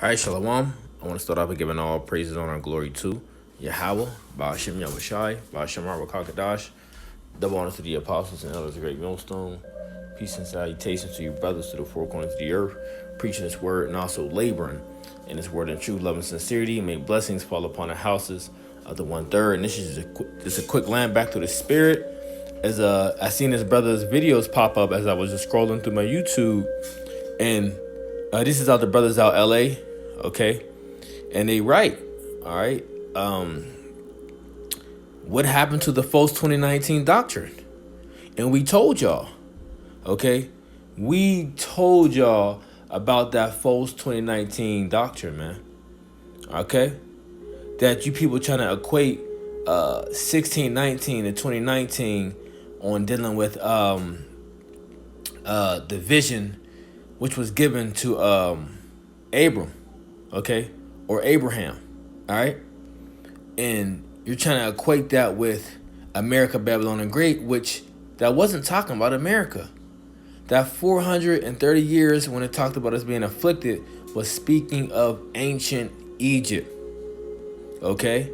All right, Shalom. I want to start off by giving all praises, honor, and glory to Yahweh, Ba'ashem Yahushai, Ba'ashem Rakakadash. Double honor to the apostles and elders of the great millstone. Peace and salutations to you brothers to the four corners of the earth, preaching this word and also laboring in this word in truth, love, and sincerity. May blessings fall upon the houses of the 1/3. And this is just a quick land back to the spirit. As I seen this brother's videos pop up as I was just scrolling through my YouTube, and this is out the brothers out LA, okay? And they write, all right, what happened to the false 2019 doctrine? And we told y'all, okay? We told y'all about that false 2019 doctrine, man. Okay? That you people trying to equate 1619 and 2019 on dealing with the vision which was given to Abram, okay? Or Abraham, all right? And you're trying to equate that with America, Babylon, and Great, which that wasn't talking about America. That 430 years when it talked about us being afflicted was speaking of ancient Egypt, okay?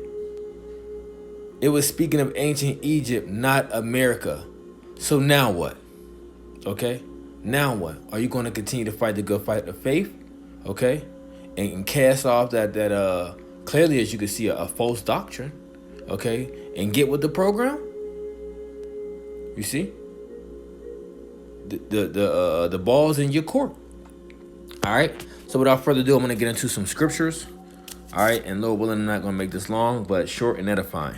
It was speaking of ancient Egypt, not America. So now what? Okay? Now what? Are you going to continue to fight the good fight of faith? Okay? And cast off that clearly, as you can see, a false doctrine. Okay? And get with the program? You see? The ball's in your court. All right? So without further ado, I'm going to get into some scriptures. All right? And Lord willing, I'm not going to make this long, but short and edifying.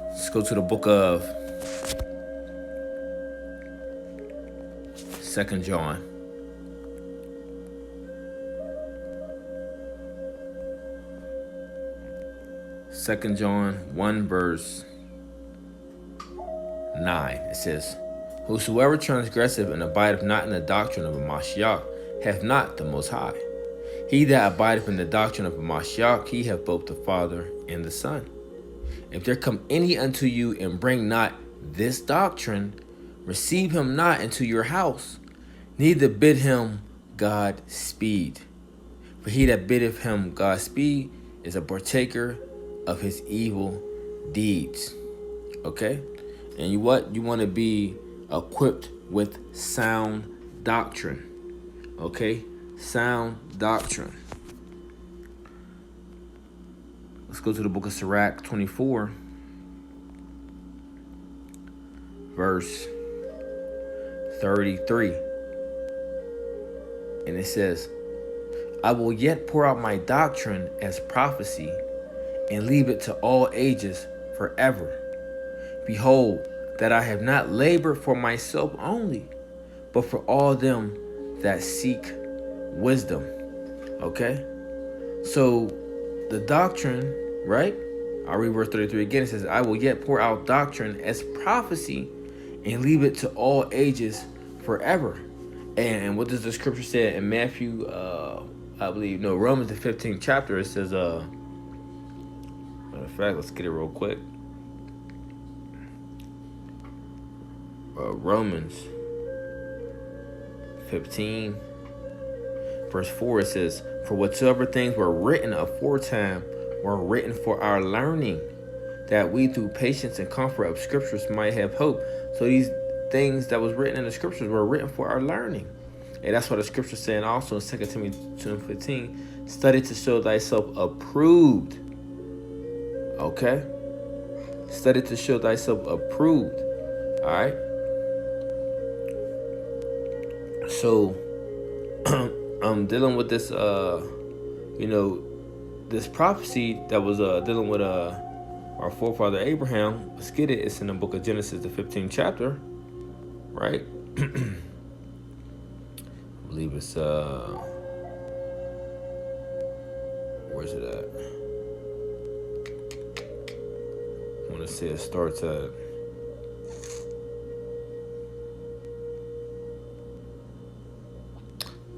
Let's go to the book of 2 John. 2 John 1 verse 9. It says, whosoever transgresseth and abideth not in the doctrine of a Mashiach hath not the Most High. He that abideth in the doctrine of a Mashiach, he hath both the Father and the Son. If there come any unto you and bring not this doctrine, receive him not into your house, neither bid him God speed. For he that biddeth him God speed is a partaker of his evil deeds. Okay? And you what? You want to be equipped with sound doctrine. Okay? Sound doctrine. Let's go to the book of Sirach 24, verse 33. And it says, I will yet pour out my doctrine as prophecy and leave it to all ages forever. Behold, that I have not labored for myself only, but for all them that seek wisdom. Okay? So the doctrine, right? I'll read verse 33 again. It says, I will yet pour out doctrine as prophecy and leave it to all ages forever. And what does the scripture say in Matthew, Romans the 15th chapter? It says, matter of fact, let's get it real quick. Romans 15, verse 4, it says, for whatsoever things were written aforetime were written for our learning, that we through patience and comfort of scriptures might have hope. So these things that was written in the scriptures were written for our learning. And that's what the scripture saying also in 2 Timothy 2:15, study to show thyself approved. Okay? Study to show thyself approved. All right? So, I'm dealing with this, this prophecy that was dealing with our forefather Abraham. Let's get it. It's in the book of Genesis, the 15th chapter, right? I believe it's where's it at? I want to say it starts at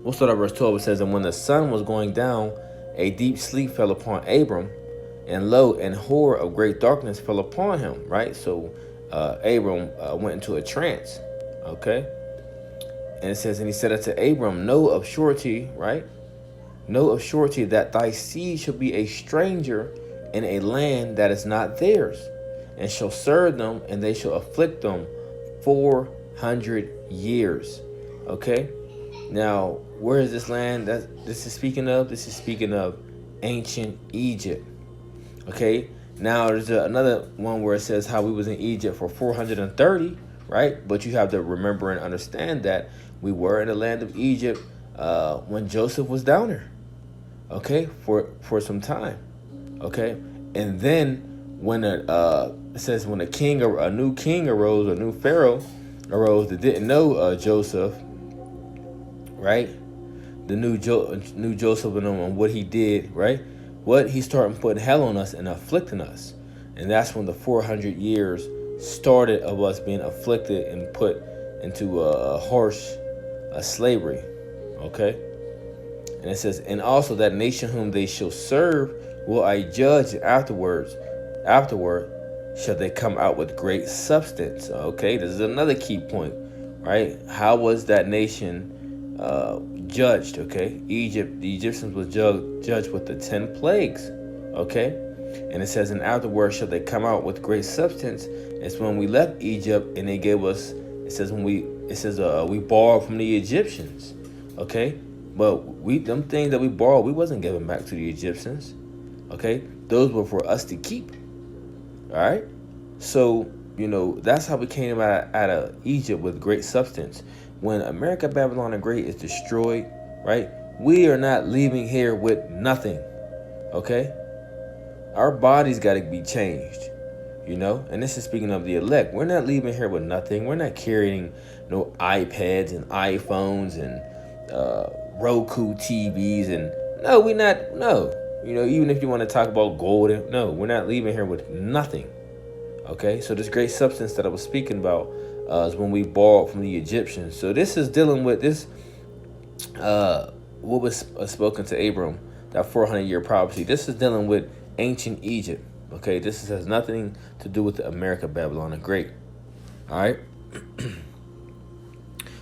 we'll start at verse 12. It says, and when the sun was going down, a deep sleep fell upon Abram, and lo, and horror of great darkness fell upon him, right? So Abram went into a trance, okay? And it says, and he said unto Abram, know of surety, right? Know of surety that thy seed shall be a stranger in a land that is not theirs, and shall serve them, and they shall afflict them 400 years. Okay? Now, where is this land that this is speaking of? This is speaking of ancient Egypt. Okay? Now, there's another one where it says how we was in Egypt for 430, right? But you have to remember and understand that we were in the land of Egypt when Joseph was down there. Okay? For some time. Okay? And then when it says when a new king arose, a new pharaoh arose that didn't know Joseph, right? The new Joseph and what he did, right? What he started putting hell on us and afflicting us. And that's when the 400 years started of us being afflicted and put into a harsh slavery. Okay? And it says, and also that nation whom they shall serve will I judge, and afterward shall they come out with great substance. Okay, this is another key point, right? How was that nation judged? Okay, the Egyptians was judged with the 10 plagues. Okay, and it says, and afterward shall they come out with great substance. It's when we left Egypt, and they gave us. It says we borrowed from the Egyptians. Okay, but them things that we borrowed, we wasn't giving back to the Egyptians. Okay, those were for us to keep. All right, so that's how we came out of Egypt with great substance. When America, Babylon the Great is destroyed, right? We are not leaving here with nothing. Okay, our bodies got to be changed. And this is speaking of the elect. We're not leaving here with nothing. We're not carrying no iPads and iPhones and Roku TVs and no, we're not. No. Even if you want to talk about gold, no, we're not leaving here with nothing. Okay, so this great substance that I was speaking about is when we borrowed from the Egyptians. So this is dealing with this, what was spoken to Abram, that 400-year prophecy. This is dealing with ancient Egypt. Okay, this has nothing to do with the America, Babylon the Great. All right.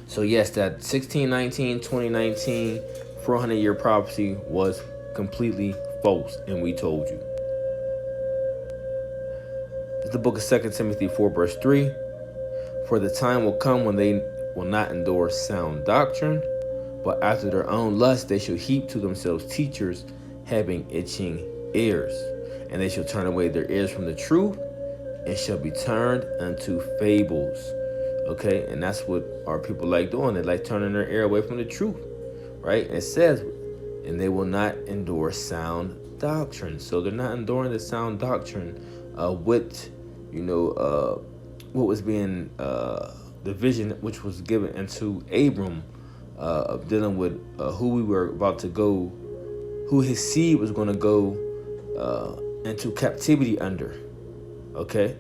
So yes, that 1619, 2019, 400-year prophecy was completely false, and we told you. It's the book of 2 Timothy 4 verse 3. For the time will come when they will not endure sound doctrine, but after their own lust they shall heap to themselves teachers having itching ears, and they shall turn away their ears from the truth and shall be turned unto fables. Okay, and that's what our people like doing. They like turning their ear away from the truth, right? And it says, and they will not endure sound doctrine. So they're not enduring the sound doctrine with, what was being the vision which was given into Abram of dealing with who we were about to go, who his seed was going to go into captivity under, okay,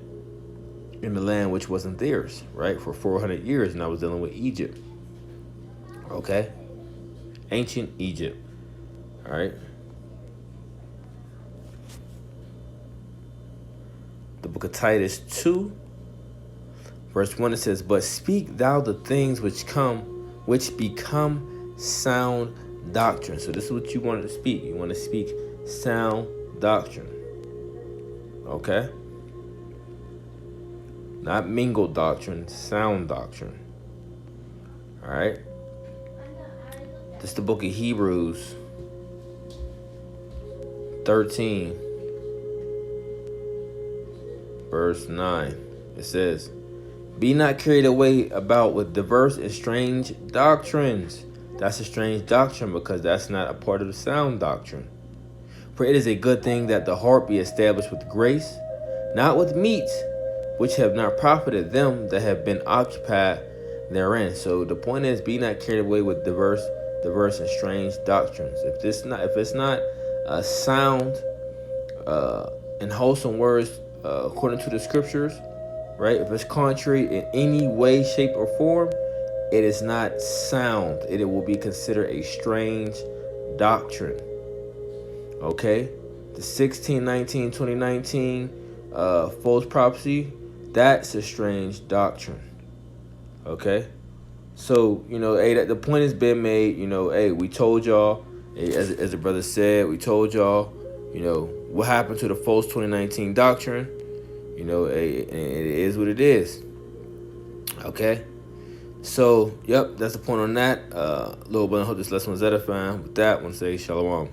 in the land which wasn't theirs, right, for 400 years. And I was dealing with Egypt, okay, ancient Egypt. All right. The book of Titus 2, verse 1, it says, but speak thou the things which become sound doctrine. So this is what you want to speak. You want to speak sound doctrine. Okay? Not mingled doctrine, sound doctrine. All right? This is the book of Hebrews 13, verse 9. It says, be not carried away about with diverse and strange doctrines. That's a strange doctrine because that's not a part of the sound doctrine. For it is a good thing that the heart be established with grace, not with meats, which have not profited them that have been occupied therein. So the point is, be not carried away with diverse and strange doctrines. If it's not sound and wholesome words according to the scriptures, right? If it's contrary in any way, shape, or form, it is not sound. It will be considered a strange doctrine. Okay? The 1619, 2019 false prophecy, that's a strange doctrine. Okay? So, hey, that the point has been made. Hey, we told y'all, hey, as the brother said, we told y'all, what happened to the false 2019 doctrine. Hey, and it is what it is. Okay. So, yep, that's the point on that. Little bit, I hope this lesson was edifying. With that, I want to say shalom.